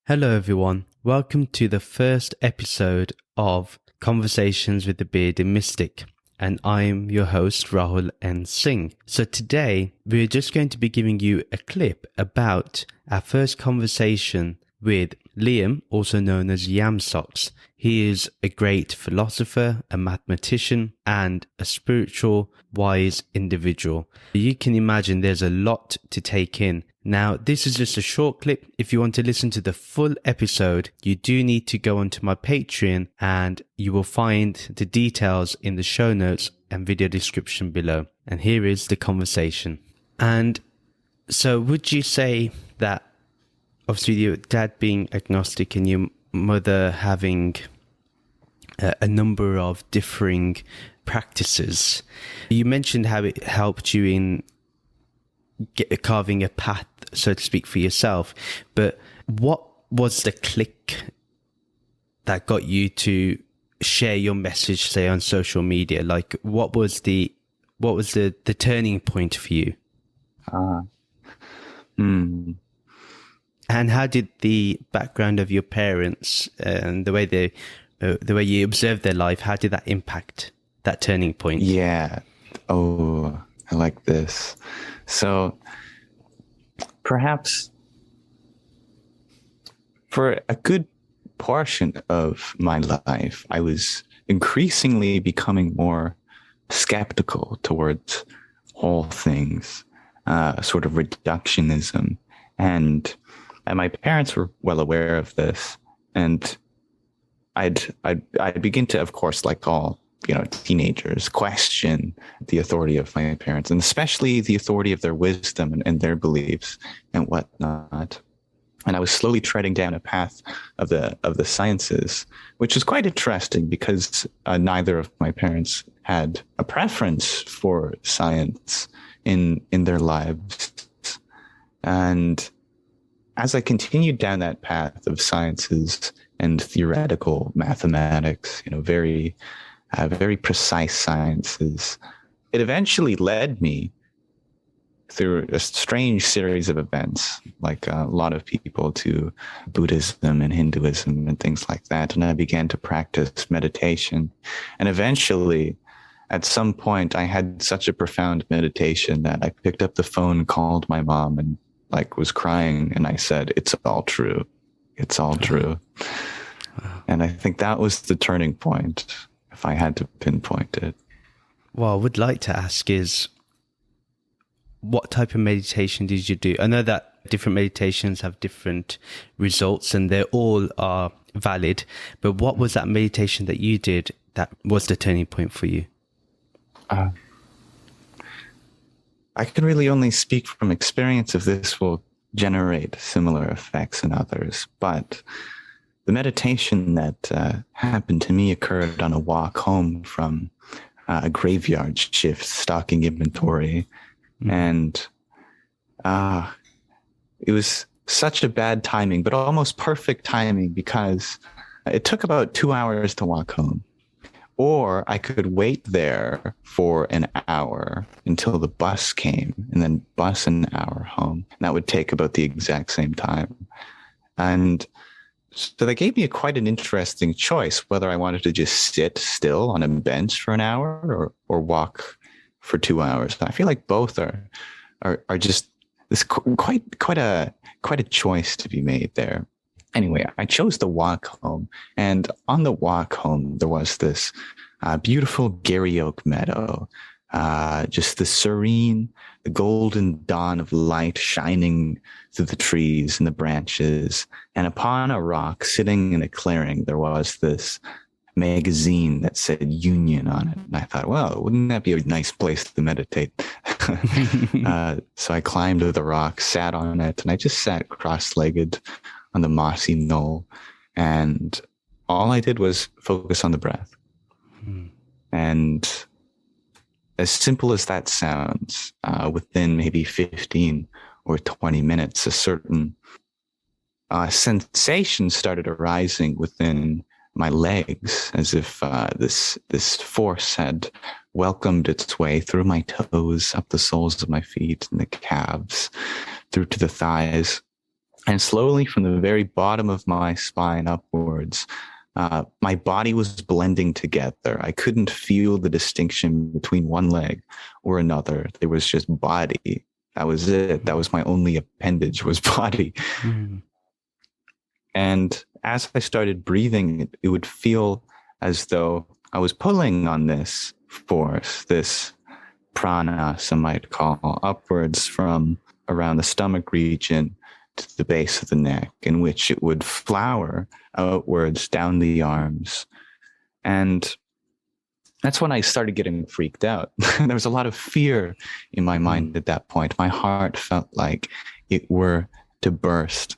Hello everyone, welcome to the first episode of Conversations with the Bearded Mystic, and I'm your host Rahul N. Singh. So today we're just going to be giving you a clip about our first conversation with Lyam, also known as Yamsox. He is a great philosopher, a mathematician, and a spiritual, wise individual. You can imagine there's a lot to take in. Now, this is just a short clip. If you want to listen to the full episode, you do need to go onto my Patreon and you will find the details in the show notes and video description below. And here is the conversation. And so would you say that obviously your dad being agnostic and your mother having a number of differing practices, you mentioned how it helped you in carving a path, so to speak, for yourself, but what was the click that got you to share your message, say, on social media? Like, what was the turning point for you? And how did the background of your parents and the way you observed their life, how did that impact that turning point? Yeah. Oh, I like this. So perhaps for a good portion of my life, I was increasingly becoming more skeptical towards all things, sort of reductionism. And my parents were well aware of this. And I'd begin to, of course, like all teenagers, question the authority of my parents, and especially the authority of their wisdom and their beliefs and whatnot. And I was slowly treading down a path of the sciences, which is quite interesting because neither of my parents had a preference for science in their lives. And as I continued down that path of sciences and theoretical mathematics, very precise sciences, it eventually led me through a strange series of events, like a lot of people, to Buddhism and Hinduism and things like that. And I began to practice meditation. And eventually, at some point, I had such a profound meditation that I picked up the phone, called my mom, and was crying. And I said, "It's all true. It's all true." And I think that was the turning point, if I had to pinpoint it. What I would like to ask is, what type of meditation did you do? I know that different meditations have different results and they all are valid, but what was that meditation that you did that was the turning point for you? I can really only speak from experience if this will generate similar effects in others, but the meditation that happened to me occurred on a walk home from a graveyard shift, stocking inventory. And it was such a bad timing, but almost perfect timing, because it took about 2 hours to walk home. Or I could wait there for an hour until the bus came, and then bus an hour home. And that would take about the exact same time. And so they gave me quite an interesting choice, whether I wanted to just sit still on a bench for an hour or walk for 2 hours. I feel like both are just this quite a choice to be made there. Anyway, I chose the walk home, and on the walk home there was this beautiful Gary Oak meadow, just the serene, the golden dawn of light shining through the trees and the branches. And upon a rock, sitting in a clearing, there was this magazine that said Union on it. And I thought, well, wouldn't that be a nice place to meditate? So I climbed to the rock, sat on it, and I just sat cross-legged on the mossy knoll. And all I did was focus on the breath. And as simple as that sounds, within maybe 15 or 20 minutes, a certain sensation started arising within my legs, as if this force had welcomed its way through my toes, up the soles of my feet and the calves, through to the thighs. And slowly from the very bottom of my spine upwards, my body was blending together. I couldn't feel the distinction between one leg or another. There was just body. That was it. That was my only appendage, was body. Mm. And as I started breathing, it would feel as though I was pulling on this force, this prana, some might call, upwards from around the stomach region to the base of the neck, in which it would flower outwards down the arms. And that's when I started getting freaked out. There was a lot of fear in my mind at that point. My heart felt like it were to burst.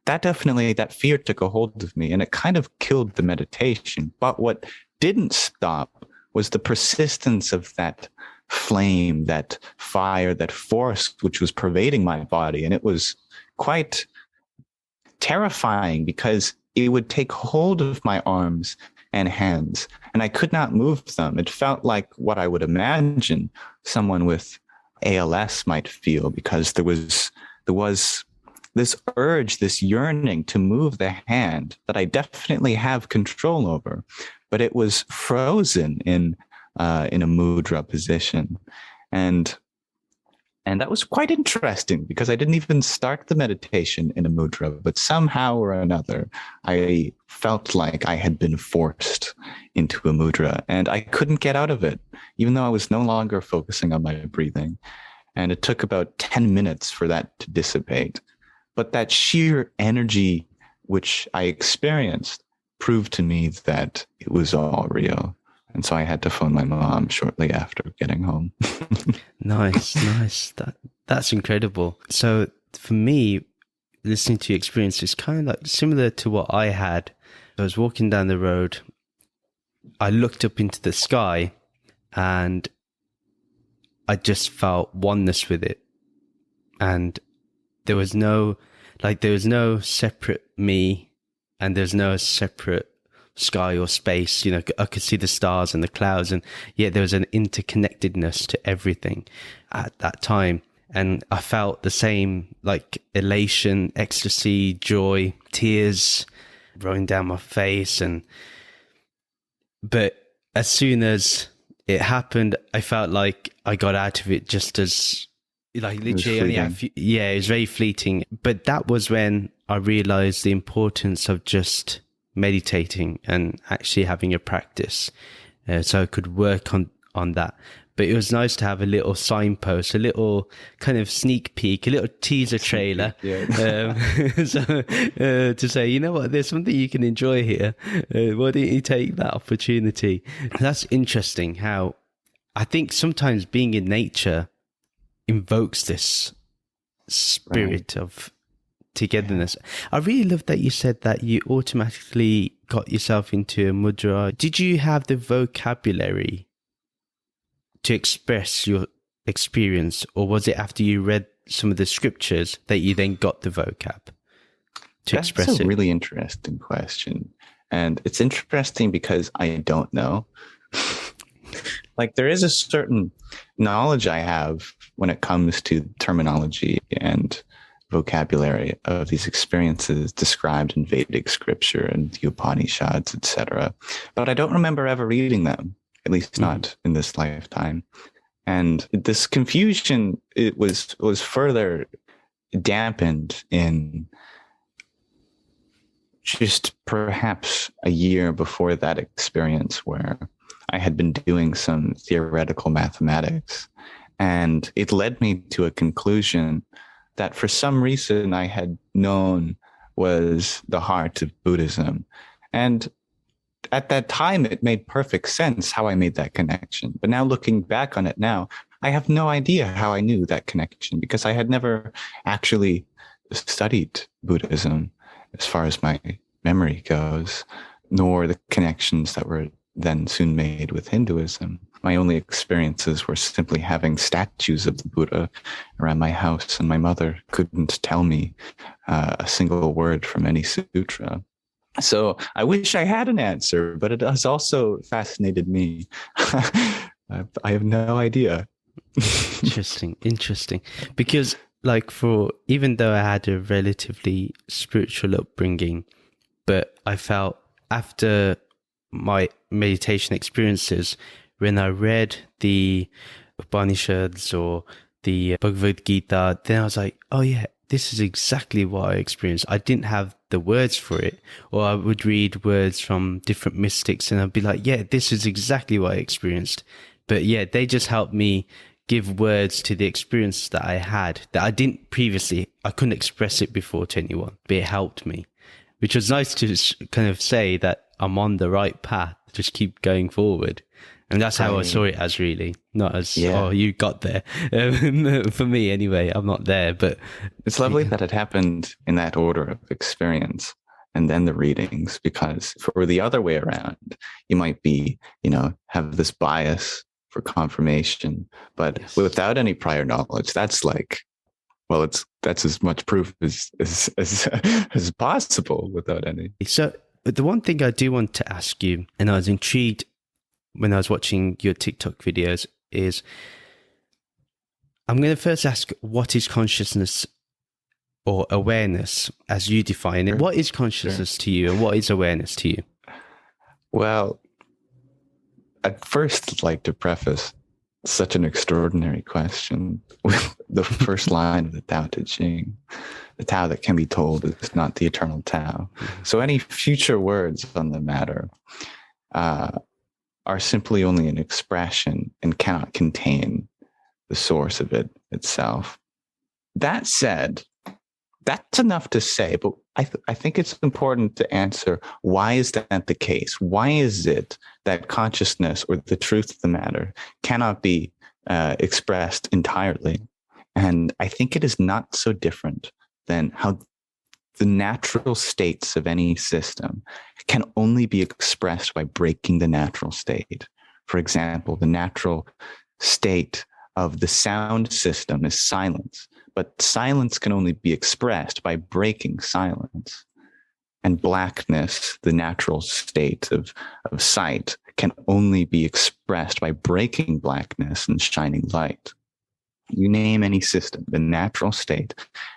That fear took a hold of me, and it kind of killed the meditation. But what didn't stop was the persistence of that flame, that fire, that force, which was pervading my body. And it was quite terrifying because it would take hold of my arms and hands, and I could not move them. It felt like what I would imagine someone with ALS might feel, because there was this urge, this yearning to move the hand that I definitely have control over, but it was frozen in a mudra position. And that was quite interesting, because I didn't even start the meditation in a mudra, but somehow or another, I felt like I had been forced into a mudra, and I couldn't get out of it, even though I was no longer focusing on my breathing. And it took about 10 minutes for that to dissipate. But that sheer energy which I experienced proved to me that it was all real. And so I had to phone my mom shortly after getting home. Nice. That's incredible. So for me, listening to your experience is kind of like similar to what I had. I was walking down the road. I looked up into the sky, and I just felt oneness with it. And there was no separate me, and there's no separate sky or space. I could see the stars and the clouds, and yet there was an interconnectedness to everything at that time. And I felt the same, like elation, ecstasy, joy, tears rolling down my face. But as soon as it happened, I felt like I got out of it just as, like, literally it was very fleeting. But that was when I realized the importance of just meditating and actually having a practice, so I could work on that. But it was nice to have a little signpost, a little kind of sneak peek, a little teaser trailer, to say, you know what, there's something you can enjoy here. Why don't you take that opportunity? That's interesting how I think sometimes being in nature invokes this spirit of togetherness. I really love that you said that you automatically got yourself into a mudra. Did you have the vocabulary to express your experience, or was it after you read some of the scriptures that you then got the vocab to express it? That's a really interesting question. And it's interesting because I don't know. Like, there is a certain knowledge I have when it comes to terminology and vocabulary of these experiences described in Vedic scripture and the Upanishads, etc. But I don't remember ever reading them, at least not in this lifetime. And this confusion, it was further dampened in just perhaps a year before that experience, where I had been doing some theoretical mathematics, and it led me to a conclusion that for some reason I had known was the heart of Buddhism. And at that time, it made perfect sense how I made that connection. But now, looking back on it now, I have no idea how I knew that connection, because I had never actually studied Buddhism as far as my memory goes, nor the connections that were then soon made with Hinduism. My only experiences were simply having statues of the Buddha around my house, and my mother couldn't tell me a single word from any sutra. So I wish I had an answer, but it has also fascinated me. I have no idea. Interesting. Because like for even though I had a relatively spiritual upbringing, but I felt after my meditation experiences, when I read the Upanishads or the Bhagavad Gita, then I was like, oh yeah, this is exactly what I experienced. I didn't have the words for it, or I would read words from different mystics and I'd be like, yeah, this is exactly what I experienced. But yeah, they just helped me give words to the experience that I had that I didn't previously. I couldn't express it before to anyone, but it helped me, which was nice to kind of say that I'm on the right path. Just keep going forward. And that's how I saw it as, really, not as, oh, you got there. For me, anyway, I'm not there, but it's lovely that it happened in that order of experience and then the readings, because for the other way around, you might be, have this bias for confirmation, but without any prior knowledge, that's like, well, that's as much proof as possible without any. So the one thing I do want to ask you, and I was intrigued when I was watching your TikTok videos, is I'm going to first ask, what is consciousness or awareness as you define it? Sure. What is consciousness to you, and what is awareness to you? Well, I'd first like to preface such an extraordinary question with the first line of the Tao Te Ching. The Tao that can be told is not the eternal Tao. So any future words on the matter are simply only an expression and cannot contain the source of it itself. That said, that's enough to say, but I think it's important to answer, why is that the case? Why is it that consciousness, or the truth of the matter, cannot be expressed entirely? And I think it is not so different than how the natural states of any system can only be expressed by breaking the natural state. For example, the natural state of the sound system is silence, but silence can only be expressed by breaking silence. And blackness, the natural state of sight, can only be expressed by breaking blackness and shining light. You name any system, the natural state,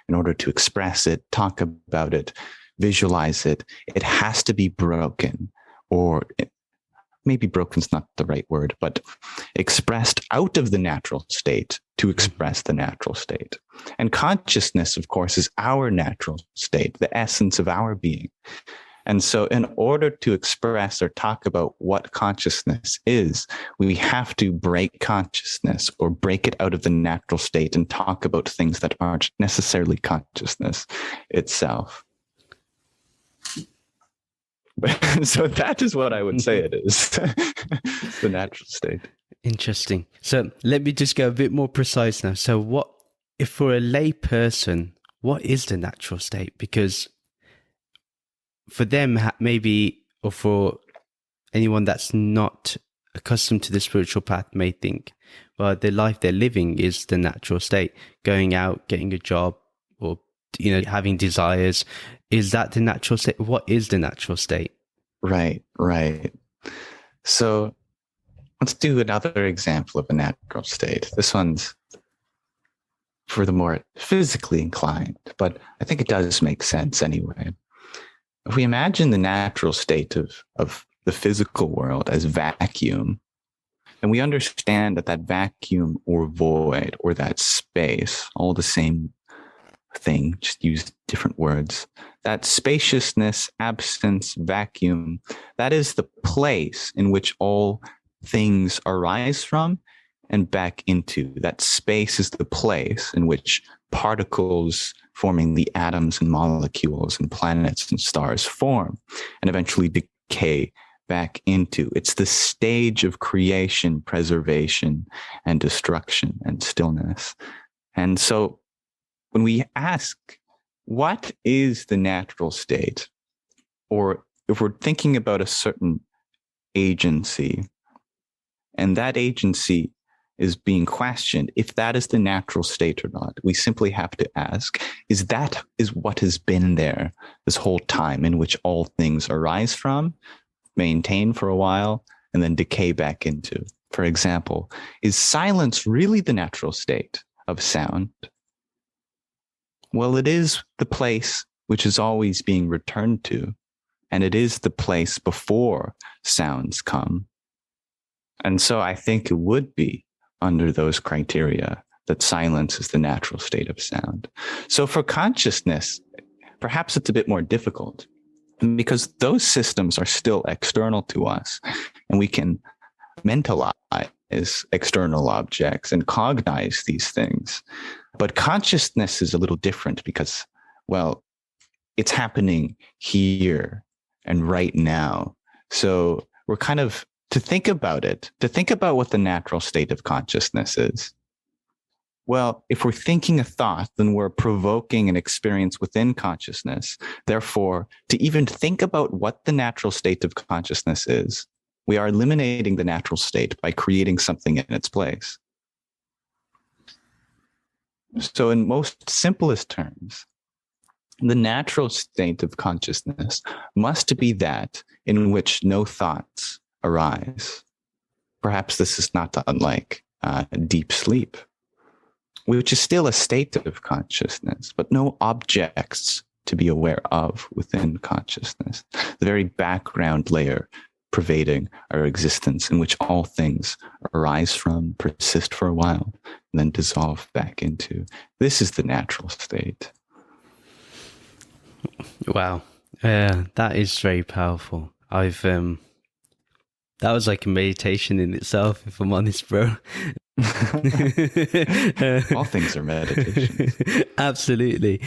in order to express it, talk about it, visualize it, it has to be broken, or maybe broken's not the right word, but expressed out of the natural state to express the natural state. And consciousness, of course, is our natural state, the essence of our being. And so in order to express or talk about what consciousness is, we have to break consciousness, or break it out of the natural state, and talk about things that aren't necessarily consciousness itself. So that is what I would say it is. It's the natural state. Interesting. So let me just go a bit more precise now. So what, if for a lay person, what is the natural state? Because for them, maybe, or for anyone that's not accustomed to the spiritual path, may think, well, the life they're living is the natural state. Going out, getting a job, or having desires. Is that the natural state? What is the natural state? Right. So let's do another example of a natural state. This one's for the more physically inclined, but I think it does make sense anyway. If we imagine the natural state of the physical world as vacuum, and we understand that vacuum or void or that space, all the same thing, just use different words, that spaciousness, absence, vacuum, that is the place in which all things arise from and back into. That space is the place in which particles forming the atoms and molecules and planets and stars form and eventually decay back into. It's the stage of creation, preservation, and destruction and stillness. And so when we ask, what is the natural state? Or if we're thinking about a certain agency, and that agency is being questioned, if that is the natural state or not, we simply have to ask, is what has been there this whole time, in which all things arise from, maintain for a while, and then decay back into? For example, is silence really the natural state of sound? Well, it is the place which is always being returned to, and it is the place before sounds come. And so I think it would be under those criteria that silence is the natural state of sound. So for consciousness, perhaps it's a bit more difficult because those systems are still external to us, and we can mentalize external objects and cognize these things. But consciousness is a little different because, well, it's happening here and right now. So we're kind of, to think about what the natural state of consciousness is. Well, if we're thinking a thought, then we're provoking an experience within consciousness. Therefore, to even think about what the natural state of consciousness is, we are eliminating the natural state by creating something in its place. So in most simplest terms, the natural state of consciousness must be that in which no thoughts arise. Perhaps this is not unlike deep sleep, which is still a state of consciousness, but no objects to be aware of within consciousness. The very background layer pervading our existence, in which all things arise from, persist for a while, and then dissolve back into. This is the natural state. Wow. That is very powerful. That was like a meditation in itself, if I'm honest, bro. All things are meditations. Absolutely.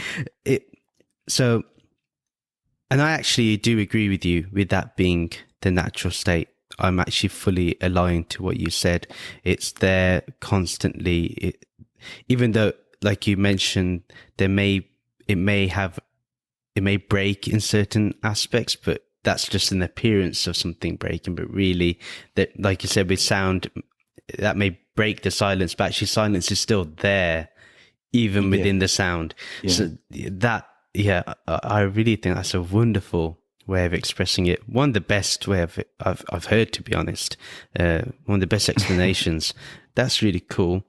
And I actually do agree with you with that being the natural state. I'm actually fully aligned to what you said. It's there constantly. Even though, like you mentioned, it may break in certain aspects, but that's just an appearance of something breaking. But really, that, like you said, with sound, that may break the silence, but actually silence is still there, even within the sound. Yeah. So I really think that's a wonderful way of expressing it. One of the best way I've heard, to be honest. One of the best explanations. That's really cool.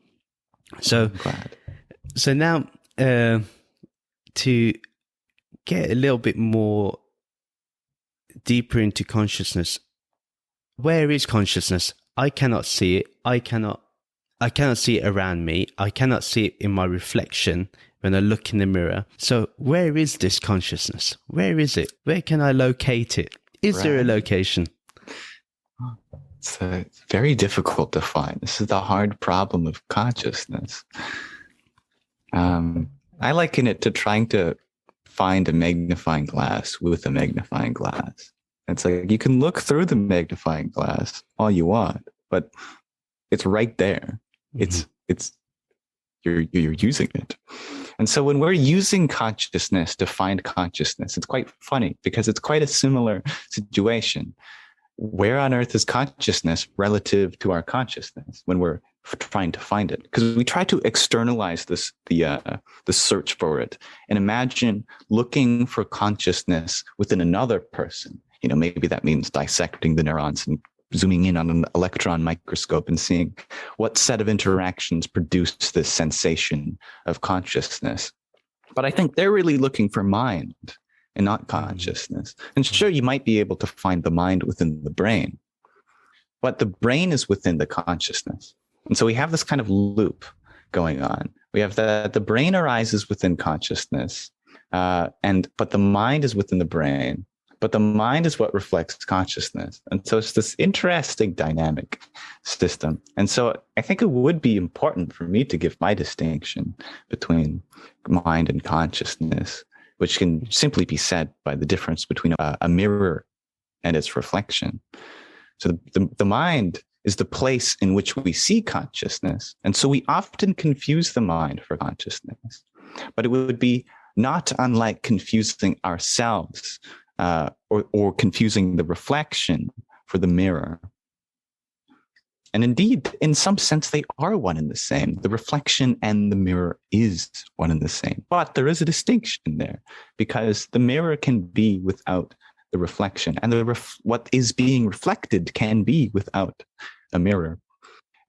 So now to get a little bit more deeper into consciousness. Where is consciousness? I cannot see it. I cannot see it around me. I cannot see it in my reflection when I look in the mirror. So where is this consciousness? Where is it? Where can I locate it? Is there a location? It's very difficult to find. This is the hard problem of consciousness. I liken it to trying to find a magnifying glass with a magnifying glass. It's like you can look through the magnifying glass all you want, but it's right there. Mm-hmm. It's you're using it. And so when we're using consciousness to find consciousness, it's quite funny because it's quite a similar situation. Where on earth is consciousness relative to our consciousness when we're trying to find it? Because we try to externalize the search for it, and imagine looking for consciousness within another person. Maybe that means dissecting the neurons and zooming in on an electron microscope and seeing what set of interactions produce this sensation of consciousness. But I think they're really looking for mind and not consciousness. And sure, you might be able to find the mind within the brain, but the brain is within the consciousness. And so we have this kind of loop going on. We have the brain arises within consciousness, but the mind is within the brain, but the mind is what reflects consciousness. And so it's this interesting dynamic system. And so I think it would be important for me to give my distinction between mind and consciousness, which can simply be said by the difference between a mirror and its reflection. So the mind is the place in which we see consciousness. And so we often confuse the mind for consciousness. But it would be not unlike confusing ourselves or confusing the reflection for the mirror. And indeed, in some sense, they are one and the same. The reflection and the mirror is one and the same. But there is a distinction there because the mirror can be without the reflection, and what is being reflected can be without a mirror.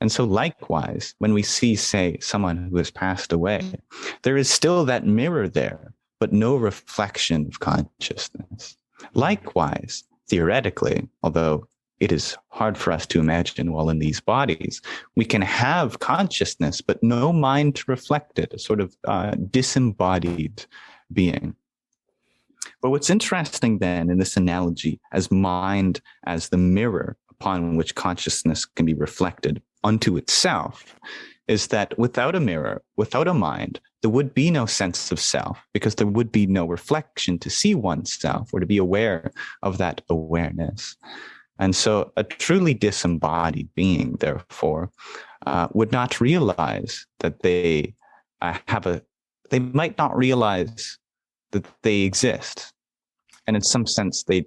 And so likewise, when we see, say, someone who has passed away, there is still that mirror there, but no reflection of consciousness. Likewise, theoretically, although it is hard for us to imagine while in these bodies, we can have consciousness, but no mind to reflect it, a sort of disembodied being. But what's interesting then in this analogy as mind as the mirror upon which consciousness can be reflected unto itself is that without a mirror, without a mind, there would be no sense of self because there would be no reflection to see oneself or to be aware of that awareness. And so a truly disembodied being, therefore, would not realize that they they might not realize that they exist. And in some sense, they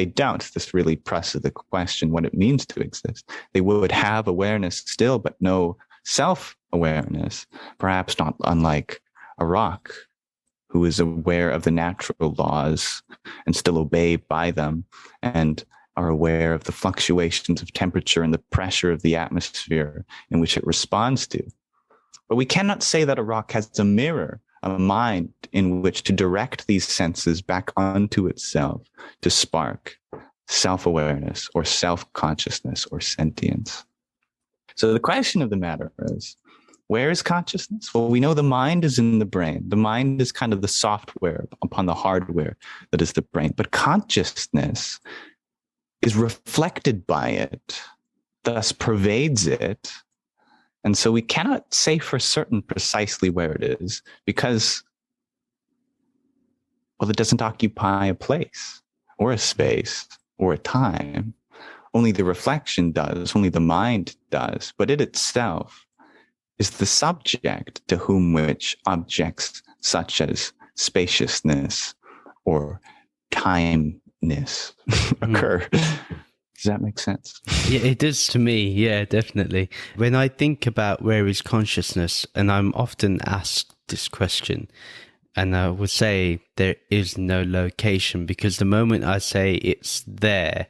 don't. This really presses the question what it means to exist. They would have awareness still, but no self-awareness, perhaps not unlike a rock who is aware of the natural laws and still obey by them and are aware of the fluctuations of temperature and the pressure of the atmosphere in which it responds to. But we cannot say that a rock has a mirror, a mind in which to direct these senses back onto itself to spark self-awareness or self-consciousness or sentience. So the question of the matter is, where is consciousness? Well, we know the mind is in the brain. The mind is kind of the software upon the hardware that is the brain. But consciousness is reflected by it, thus pervades it. And so we cannot say for certain precisely where it is because, well, it doesn't occupy a place or a space or a time. Only the reflection does, only the mind does, but it itself is the subject to whom which objects such as spaciousness or timeness occur. Does that make sense? Yeah, it does to me. Yeah, definitely. When I think about where is consciousness, and I'm often asked this question, and I would say there is no location because the moment I say it's there,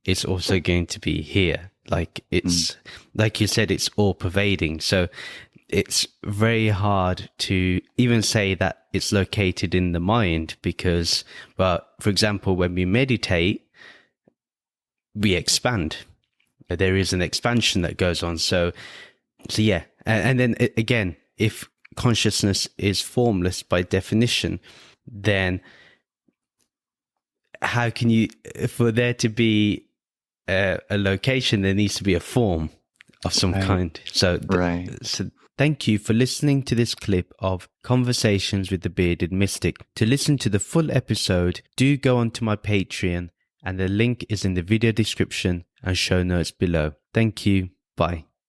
it's also going to be here. Like it's, like you said, it's all pervading. So it's very hard to even say that it's located in the mind because, well, for example, when we meditate, we expand. There is an expansion that goes on. So yeah. And then again, if consciousness is formless by definition, then how can you, for there to be a location, there needs to be a form of some kind. So, so thank you for listening to this clip of Conversations with the Bearded Mystic. To listen to the full episode, do go onto my Patreon, and the link is in the video description and show notes below. Thank you. Bye.